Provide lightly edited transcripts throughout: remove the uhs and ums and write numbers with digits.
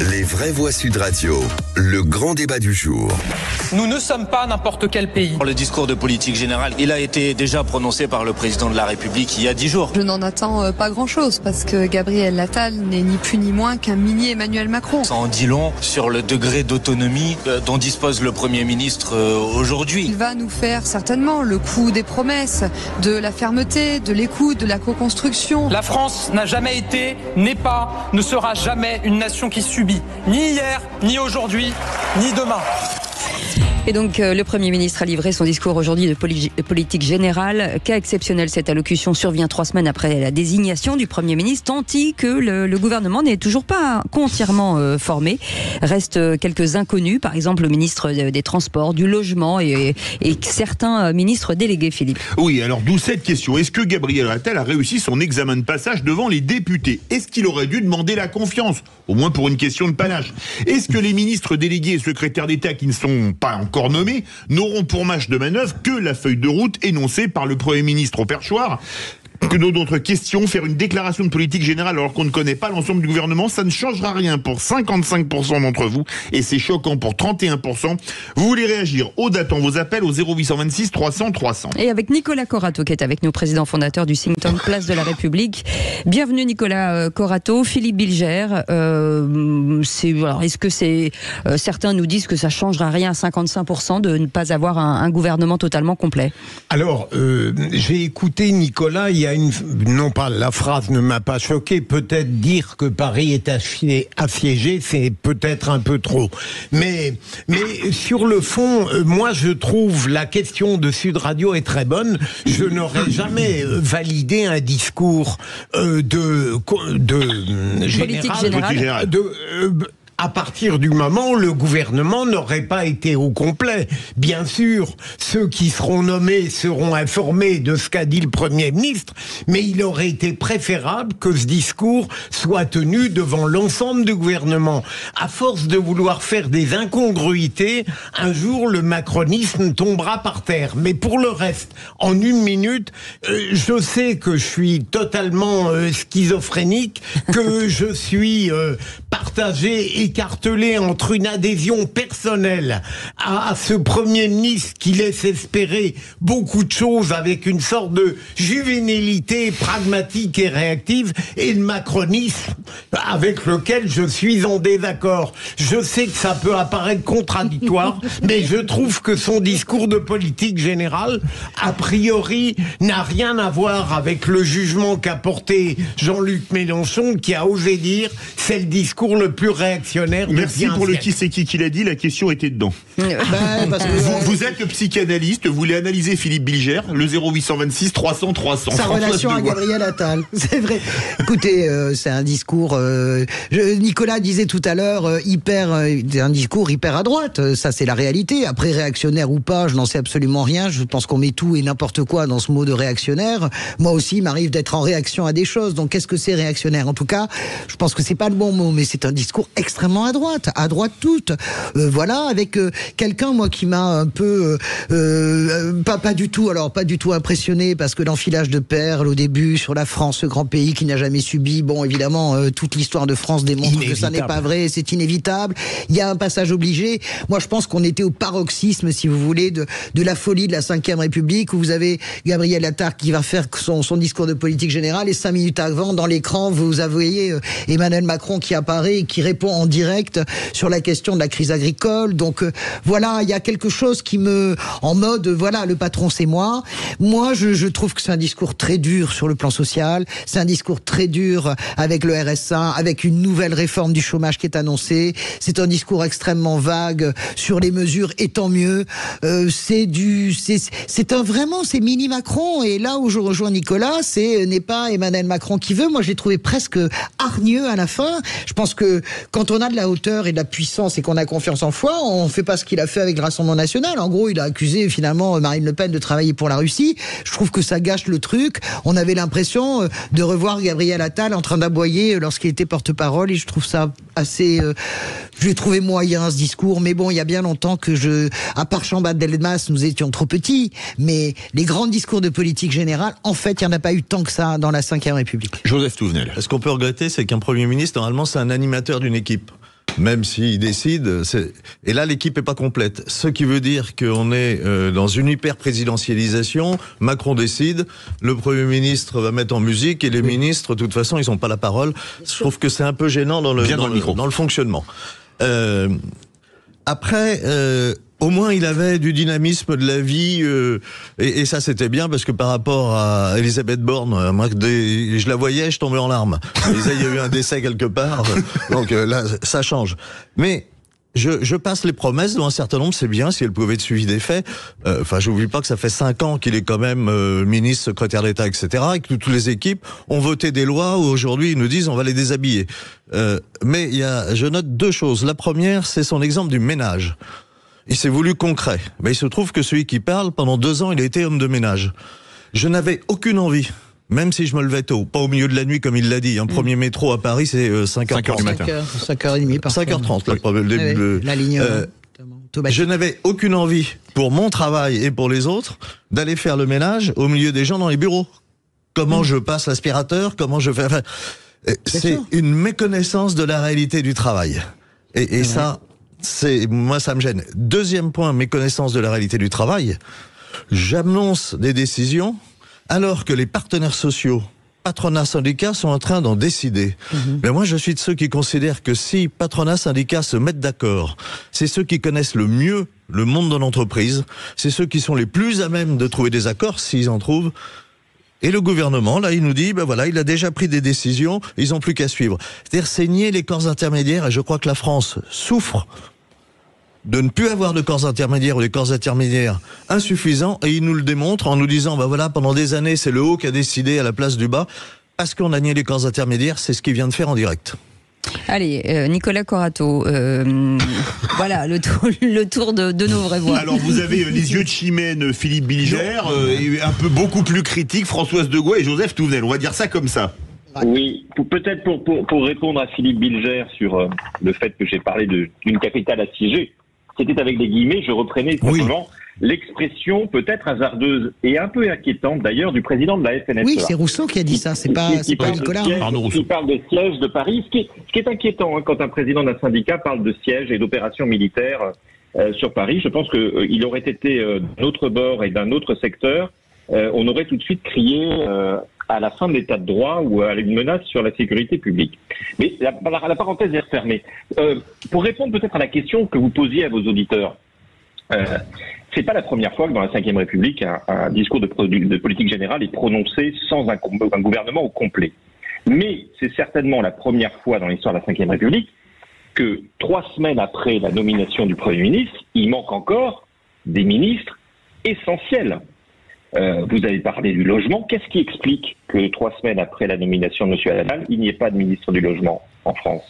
Les vraies voix Sud Radio, le grand débat du jour. Nous ne sommes pas n'importe quel pays. Le discours de politique générale, il a été déjà prononcé par le président de la République il y a 10 jours. Je n'en attends pas grand-chose parce que Gabriel Attal n'est ni plus ni moins qu'un mini Emmanuel Macron. Ça en dit long sur le degré d'autonomie dont dispose le Premier ministre aujourd'hui. Il va nous faire certainement le coup des promesses, de la fermeté, de l'écoute, de la co-construction. La France n'a jamais été, n'est pas, ne sera jamais une nation qui subit, ni hier, ni aujourd'hui, ni demain. Et donc, le Premier ministre a livré son discours aujourd'hui de politique générale. Cas exceptionnel, cette allocution survient 3 semaines après la désignation du Premier ministre, tant que le gouvernement n'est toujours pas entièrement formé. Restent quelques inconnus, par exemple le ministre des Transports, du Logement et certains ministres délégués, Philippe. Oui, alors d'où cette question. Est-ce que Gabriel Attal a réussi son examen de passage devant les députés? Est-ce qu'il aurait dû demander la confiance? Au moins pour une question de panache. Est-ce que les ministres délégués et secrétaires d'État qui ne sont pas encore nommés n'auront pour marge de manœuvre que la feuille de route énoncée par le Premier ministre au perchoir? Que d'autres questions, faire une déclaration de politique générale alors qu'on ne connaît pas l'ensemble du gouvernement, ça ne changera rien pour 55% d'entre vous et c'est choquant pour 31%. Vous voulez réagir? Aude attend vos appels au 0826 300 300. Et avec Nicolas Corato qui est avec nous, président fondateur du think tank Place de la République. Bienvenue Nicolas Corato. Philippe Bilger, est-ce que certains nous disent que ça changera rien à 55% de ne pas avoir un gouvernement totalement complet? Alors, j'ai écouté Nicolas, non pas la phrase ne m'a pas choqué, peut-être dire que Paris est assiégé, c'est peut-être un peu trop. Mais sur le fond, moi je trouve la question de Sud Radio est très bonne. Je n'aurais jamais validé un discours politique générale. À partir du moment où le gouvernement n'aurait pas été au complet. Bien sûr, ceux qui seront nommés seront informés de ce qu'a dit le Premier ministre, mais il aurait été préférable que ce discours soit tenu devant l'ensemble du gouvernement. À force de vouloir faire des incongruités, un jour le macronisme tombera par terre. Mais pour le reste, en 1 minute, je sais que je suis totalement schizophrénique, que je suis partagé, écartelé entre une adhésion personnelle à ce Premier ministre qui laisse espérer beaucoup de choses avec une sorte de juvénilité pragmatique et réactive, et le macronisme avec lequel je suis en désaccord. Je sais que ça peut apparaître contradictoire, mais je trouve que son discours de politique générale, a priori, n'a rien à voir avec le jugement qu'a porté Jean-Luc Mélenchon, qui a osé dire c'est le discours le plus réactionnaire. Merci pour le qui c'est qui l'a dit, la question était dedans. Vous êtes le psychanalyste, vous voulez analyser Philippe Bilger, le 0826 300 300. Sa relation à Gabriel Attal, c'est vrai. Écoutez, c'est un discours... Nicolas disait tout à l'heure, un discours hyper à droite, ça c'est la réalité. Après, réactionnaire ou pas, je n'en sais absolument rien. Je pense qu'on met tout et n'importe quoi dans ce mot de réactionnaire. Moi aussi, il m'arrive d'être en réaction à des choses. Donc qu'est-ce que c'est réactionnaire? En tout cas, je pense que c'est pas le bon mot, mais c'est un discours extrêmement à droite toute. Voilà, avec quelqu'un, moi, qui m'a un peu pas du tout impressionné, parce que l'enfilage de perles au début sur la France, ce grand pays qui n'a jamais subi, bon, évidemment, toute l'histoire de France démontre que ça n'est pas vrai, c'est inévitable. Il y a un passage obligé. Moi, je pense qu'on était au paroxysme, si vous voulez, de la folie de la Ve République, où vous avez Gabriel Attal qui va faire son discours de politique générale, et 5 minutes avant, dans l'écran, vous voyez Emmanuel Macron qui apparaît et qui répond en direct sur la question de la crise agricole. Donc voilà, il y a quelque chose qui en mode, voilà, le patron c'est moi. Moi, je trouve que c'est un discours très dur sur le plan social. C'est un discours très dur avec le RSA, avec une nouvelle réforme du chômage qui est annoncée. C'est un discours extrêmement vague sur les mesures, et tant mieux. C'est mini Macron. Et là où je rejoins Nicolas, n'est pas Emmanuel Macron qui veut. Moi, je l'ai trouvé presque hargneux à la fin. Je pense que quand on a de la hauteur et de la puissance et qu'on a confiance en soi, on fait pas ce qu'il a fait avec le Rassemblement national. En gros, il a accusé finalement Marine Le Pen de travailler pour la Russie. Je trouve que ça gâche le truc. On avait l'impression de revoir Gabriel Attal en train d'aboyer lorsqu'il était porte-parole, et je trouve ça assez... je l'ai trouvé moyen, ce discours, mais bon, il y a bien longtemps que à part Chambard-Delmas, nous étions trop petits, mais les grands discours de politique générale, en fait, il n'y en a pas eu tant que ça dans la Ve République. Joseph Touvenel. Ce qu'on peut regretter, c'est qu'un Premier ministre, normalement, c'est un animateur d'une équipe. même s'il décide. Et là, l'équipe est pas complète. Ce qui veut dire qu'on est dans une hyper-présidentialisation. Macron décide, le Premier ministre va mettre en musique et les ministres, de toute façon, ils n'ont pas la parole. Je trouve que c'est un peu gênant dans le fonctionnement. Après... au moins, il avait du dynamisme de la vie, et ça, c'était bien, parce que par rapport à Elisabeth Borne, moi, je la voyais, je tombais en larmes. Il y a eu un décès quelque part, donc là, ça change. Mais je passe les promesses, dont un certain nombre, c'est bien, si elles pouvaient être suivies des faits. Enfin, je n'oublie pas que ça fait 5 ans qu'il est quand même ministre, secrétaire d'État, etc., et que toutes les équipes ont voté des lois où aujourd'hui ils nous disent on va les déshabiller. Mais je note 2 choses. La première, c'est son exemple du ménage. Il s'est voulu concret. Mais il se trouve que celui qui parle, pendant 2 ans, il a été homme de ménage. Je n'avais aucune envie, même si je me levais tôt, pas au milieu de la nuit comme il l'a dit. Un premier métro à Paris, c'est 5h30 du matin. 5h30 parfois. 5h30, le début. La ligne. Je n'avais aucune envie, pour mon travail et pour les autres, d'aller faire le ménage au milieu des gens dans les bureaux. Comment je passe l'aspirateur, comment je fais... Enfin, c'est une méconnaissance de la réalité du travail. Et ça... moi, ça me gêne. Deuxième point, méconnaissance de la réalité du travail. J'annonce des décisions alors que les partenaires sociaux, patronat, syndicats sont en train d'en décider. Mais moi, je suis de ceux qui considèrent que si patronat, syndicats se mettent d'accord, c'est ceux qui connaissent le mieux le monde de l'entreprise, c'est ceux qui sont les plus à même de trouver des accords, s'ils en trouvent. Et le gouvernement, là, il nous dit, ben voilà, il a déjà pris des décisions, ils n'ont plus qu'à suivre. C'est-à-dire, c'est nier les corps intermédiaires, et je crois que la France souffre de ne plus avoir de corps intermédiaires ou des corps intermédiaires insuffisants, et il nous le démontre en nous disant, ben voilà, pendant des années, c'est le haut qui a décidé à la place du bas, parce qu'on a nié les corps intermédiaires, c'est ce qu'il vient de faire en direct. Allez, Nicolas Corato, voilà le tour de nos vraies voix. Alors vous avez les yeux de Chimène, Philippe Bilger, et un peu beaucoup plus critique, Françoise de Gaulle et Joseph Touvenel. On va dire ça comme ça. Oui, peut-être pour répondre à Philippe Bilger sur le fait que j'ai parlé d'une capitale assiégée, c'était avec des guillemets, je reprenais simplement l'expression peut-être hasardeuse et un peu inquiétante d'ailleurs du président de la FNSEA. Oui, c'est Rousseau qui a dit ça, c'est pas Nicolas. Il parle de siège de Paris, ce qui est inquiétant quand un président d'un syndicat parle de siège et d'opérations militaires sur Paris. Je pense qu'il aurait été d'un autre bord et d'un autre secteur, on aurait tout de suite crié à la fin de l'état de droit ou à une menace sur la sécurité publique. Mais la parenthèse est refermée. Pour répondre peut-être à la question que vous posiez à vos auditeurs, c'est pas la première fois que dans la Ve République, un discours de politique générale est prononcé sans un gouvernement au complet. Mais c'est certainement la première fois dans l'histoire de la Ve République que 3 semaines après la nomination du Premier ministre, il manque encore des ministres essentiels. Vous avez parlé du logement. Qu'est-ce qui explique que 3 semaines après la nomination de M. Attal, il n'y ait pas de ministre du logement en France?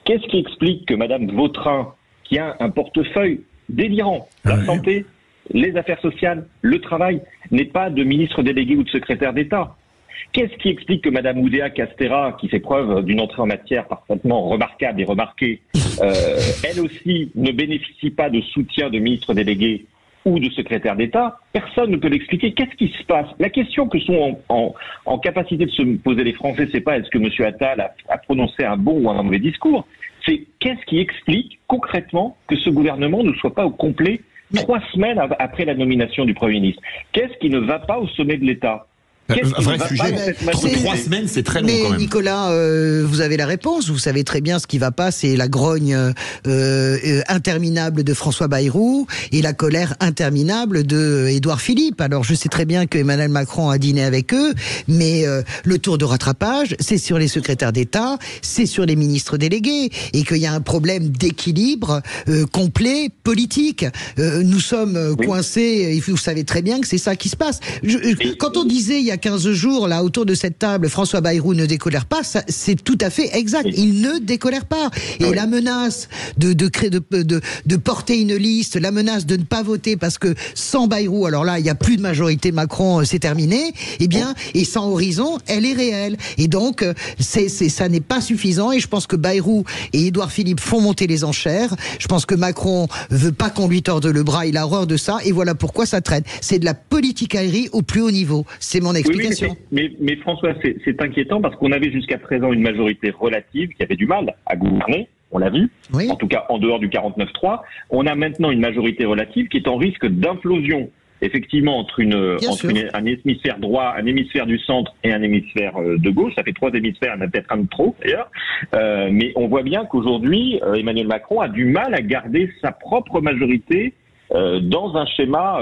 Qu'est-ce qui explique que Mme Vautrin, qui a un portefeuille délirant, la santé, les affaires sociales, le travail, n'ait pas de ministre délégué ou de secrétaire d'État? Qu'est-ce qui explique que Mme Oudéa Castéra, qui fait preuve d'une entrée en matière parfaitement remarquable et remarquée, elle aussi ne bénéficie pas de soutien de ministre délégué ou de secrétaire d'État? Personne ne peut l'expliquer. Qu'est-ce qui se passe? La question que sont en capacité de se poser les Français, c'est pas est-ce que M. Attal a prononcé un bon ou un mauvais discours, c'est qu'est-ce qui explique concrètement que ce gouvernement ne soit pas au complet 3 semaines après la nomination du Premier ministre? Qu'est-ce qui ne va pas au sommet de l'État? Vrai sujet. 3 semaines, c'est très long quand même. Nicolas, vous avez la réponse. Vous savez très bien ce qui va pas. C'est la grogne interminable de François Bayrou et la colère interminable de Édouard Philippe. Alors, je sais très bien que Emmanuel Macron a dîné avec eux, mais le tour de rattrapage, c'est sur les secrétaires d'État, c'est sur les ministres délégués, et qu'il y a un problème d'équilibre complet politique. Nous sommes coincés, et vous savez très bien que c'est ça qui se passe. Quand on disait il y a 15 jours, là, autour de cette table, François Bayrou ne décolère pas, c'est tout à fait exact. Il ne décolère pas. Et la menace de porter une liste, la menace de ne pas voter parce que sans Bayrou, alors là, il n'y a plus de majorité Macron, c'est terminé, eh bien, et sans Horizon, elle est réelle. Et donc, ça n'est pas suffisant, et je pense que Bayrou et Édouard Philippe font monter les enchères. Je pense que Macron veut pas qu'on lui torde le bras, il a horreur de ça, et voilà pourquoi ça traîne. C'est de la politique aérie au plus haut niveau. C'est mon explication. Oui, mais François, c'est inquiétant parce qu'on avait jusqu'à présent une majorité relative qui avait du mal à gouverner. on l'a vu, Oui. en tout cas en dehors du 49-3. On a maintenant une majorité relative qui est en risque d'implosion, effectivement, entre un hémisphère droit, un hémisphère du centre et un hémisphère de gauche. Ça fait 3 hémisphères, il y en a peut-être un de trop d'ailleurs. Mais on voit bien qu'aujourd'hui, Emmanuel Macron a du mal à garder sa propre majorité dans un schéma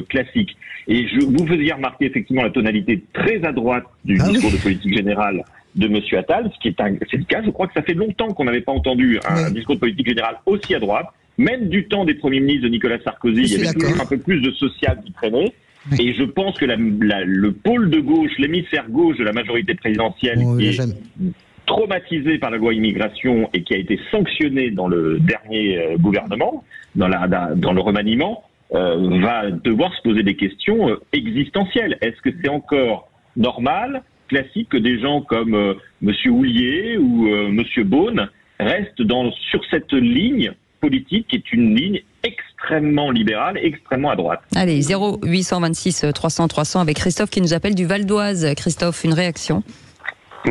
classique. Et vous faisiez remarquer effectivement la tonalité très à droite du discours de politique générale de Monsieur Attal, c'est le cas. Je crois que ça fait longtemps qu'on n'avait pas entendu un discours de politique générale aussi à droite. Même du temps des premiers ministres de Nicolas Sarkozy, il y avait toujours un peu plus de social qui traînait. Et je pense que le pôle de gauche, l'hémisphère gauche de la majorité présidentielle, qui est traumatisé par la loi immigration et qui a été sanctionné dans le dernier gouvernement, dans le remaniement, va devoir se poser des questions existentielles. Est-ce que c'est encore normal, classique, que des gens comme Monsieur Houllier ou Monsieur Beaune restent sur cette ligne politique qui est une ligne extrêmement libérale, extrêmement à droite. Allez, 0826 300 300 avec Christophe qui nous appelle du Val d'Oise. Christophe, une réaction?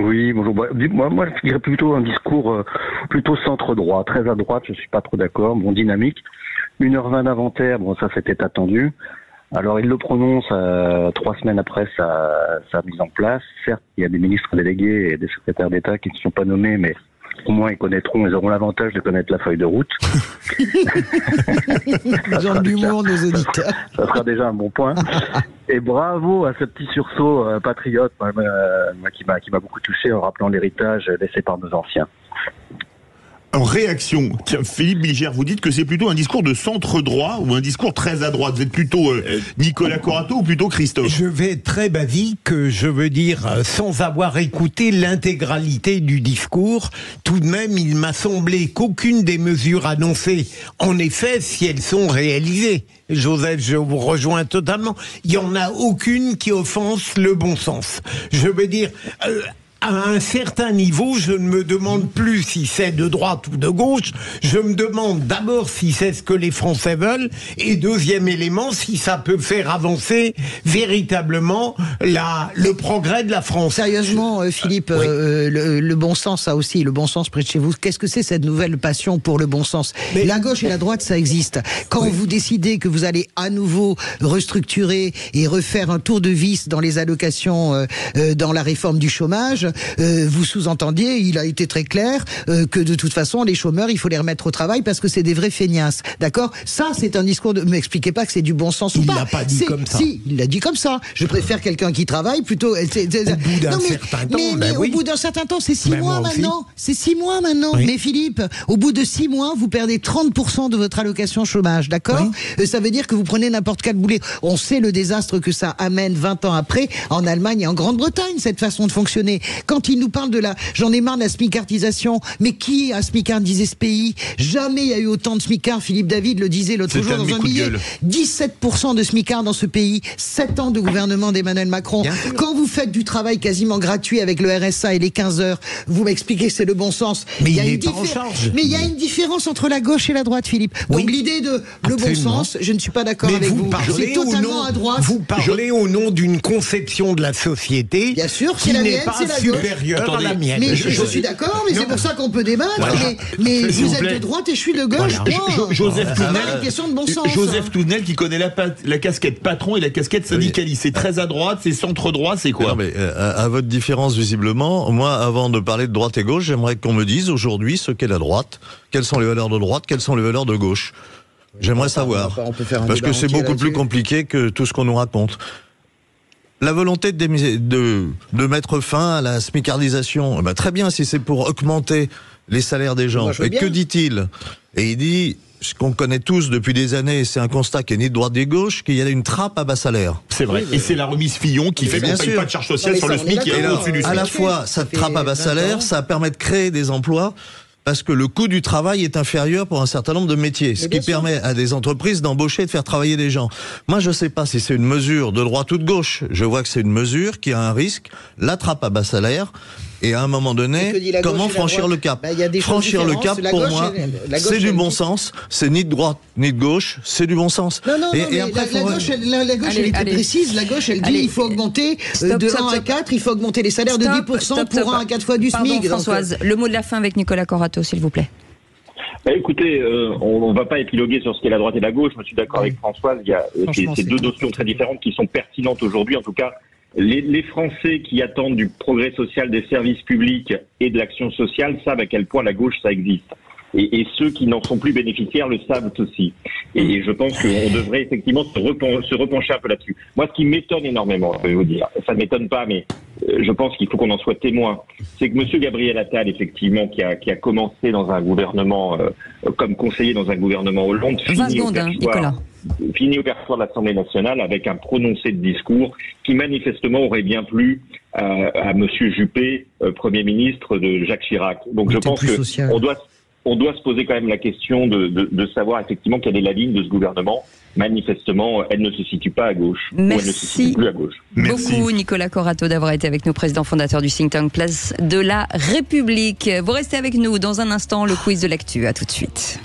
Oui, bonjour. Moi, je dirais plutôt un discours plutôt centre-droit, très à droite, je suis pas trop d'accord, dynamique. 1h20 d'inventaire, ça c'était attendu. Alors il le prononce 3 semaines après sa mise en place. Certes, il y a des ministres délégués et des secrétaires d'État qui ne sont pas nommés, mais au moins ils auront l'avantage de connaître la feuille de route. Ils ont de l'humour, nos auditeurs. Ça sera déjà un bon point. Et bravo à ce petit sursaut patriote qui m'a beaucoup touché en rappelant l'héritage laissé par nos anciens. En réaction, Philippe Bilger, vous dites que c'est plutôt un discours de centre-droit ou un discours très à droite. Vous êtes plutôt Nicolas Corato ou plutôt Christophe? Je vais être très basique, je veux dire, sans avoir écouté l'intégralité du discours. Tout de même, il m'a semblé qu'aucune des mesures annoncées, en effet, si elles sont réalisées, Joseph, je vous rejoins totalement, il n'y en a aucune qui offense le bon sens. Je veux dire... à un certain niveau, je ne me demande plus si c'est de droite ou de gauche, je me demande d'abord si c'est ce que les Français veulent, et deuxième élément, si ça peut faire avancer véritablement le progrès de la France. Sérieusement, Philippe, oui. Le bon sens, ça aussi, le bon sens près de chez vous, qu'est-ce que c'est cette nouvelle passion pour le bon sens? La gauche et la droite, ça existe. Quand vous décidez que vous allez à nouveau restructurer et refaire un tour de vis dans les allocations, dans la réforme du chômage, vous sous-entendiez, il a été très clair que de toute façon les chômeurs il faut les remettre au travail parce que c'est des vrais feignasses, d'accord? Ça c'est un discours de... m'expliquez pas que c'est du bon sens ou pas. Il l'a pas dit comme ça. Si, il l'a dit comme ça. Je préfère quelqu'un qui travaille plutôt... Au bout d'un certain temps, mais au bout d'un certain temps, c'est 6 mois maintenant. C'est 6 mois maintenant. Oui. Mais Philippe, au bout de 6 mois, vous perdez 30% de votre allocation chômage, d'accord? Oui. Ça veut dire que vous prenez n'importe quel boulet. On sait le désastre que ça amène 20 ans après en Allemagne et en Grande-Bretagne, cette façon de fonctionner. Quand il nous parle de j'en ai marre de la smicardisation, mais qui a smicardisé ce pays? Jamais il y a eu autant de smicards. Philippe David le disait l'autre jour dans un billet. 17% de smicards dans ce pays. 7 ans de gouvernement d'Emmanuel Macron. Quand vous faites du travail quasiment gratuit avec le RSA et les 15 heures, vous m'expliquez que c'est le bon sens. Mais il n'est pas en charge. Mais il y a une différence entre la gauche et la droite, Philippe. Donc l'idée de le bon sens, je ne suis pas d'accord avec vous. C'est totalement à droite. Vous parlez au nom d'une conception de la société, bien sûr, qui n'est pas supérieure à la mienne. Mais je suis d'accord, mais c'est pour ça qu'on peut débattre. Voilà. Mais vous êtes de droite et je suis de gauche. Voilà. Joseph Tournel, une question de bon sens. Joseph Tournel qui connaît la casquette patron et la casquette syndicaliste. C'est très à droite, c'est centre-droit, c'est quoi? Non, mais à votre différence, visiblement, moi, avant de parler de droite et gauche, j'aimerais qu'on me dise aujourd'hui ce qu'est la droite, quelles sont les valeurs de droite, quelles sont les valeurs de gauche. J'aimerais savoir, parce que c'est beaucoup plus compliqué que tout ce qu'on nous raconte. La volonté de mettre fin à la smicardisation, très bien si c'est pour augmenter les salaires des gens. Et que dit-il? Et il dit, ce qu'on connaît tous depuis des années, c'est un constat qui est ni de droite ni de gauche, qu'il y a une trappe à bas salaire. C'est vrai. Et c'est la remise Fillon qui fait qu'on ne paye pas de charge sociale sur le SMIC qui est au-dessus du SMIC. À la fois, cette trappe à bas salaire, ça permet de créer des emplois, parce que le coût du travail est inférieur pour un certain nombre de métiers, ce qui permet à des entreprises d'embaucher et de faire travailler des gens. Moi, je ne sais pas si c'est une mesure de droite ou de gauche. Je vois que c'est une mesure qui a un risque, la trappe à bas salaire, et à un moment donné, comment franchir le cap? Franchir le cap, pour moi, c'est du bon sens. C'est ni de droite ni de gauche, c'est du bon sens. Non, et après, la gauche, elle est très précise. La gauche, elle dit il faut augmenter de 1 à 4, il faut augmenter les salaires de 10% pour 1 à 4 fois du SMIC. Françoise, le mot de la fin avec Nicolas Corato, s'il vous plaît. Écoutez, on ne va pas épiloguer sur ce qu'est la droite et la gauche. Je suis d'accord avec Françoise. Il y a ces deux notions très différentes qui sont pertinentes aujourd'hui. En tout cas, les Français qui attendent du progrès social, des services publics et de l'action sociale savent à quel point la gauche, ça existe. Et ceux qui n'en sont plus bénéficiaires le savent aussi. Et je pense qu'on devrait effectivement se repencher un peu là-dessus. Moi, ce qui m'étonne énormément, je vais vous dire, ça ne m'étonne pas, mais je pense qu'il faut qu'on en soit témoin, c'est que M. Gabriel Attal, effectivement, qui a commencé dans un gouvernement, comme conseiller dans un gouvernement Hollande, finit au perchoir de l'Assemblée nationale avec un prononcé de discours qui manifestement aurait bien plu à M. Juppé, Premier ministre de Jacques Chirac. Donc je pense qu'on doit se poser quand même la question de savoir effectivement quelle est la ligne de ce gouvernement. Manifestement, elle ne se situe pas à gauche. Ou elle ne se situe plus à gauche. Merci beaucoup, Nicolas Corato, d'avoir été avec nous, président fondateur du think tank Place de la République. Vous restez avec nous dans un instant, le quiz de l'actu. À tout de suite.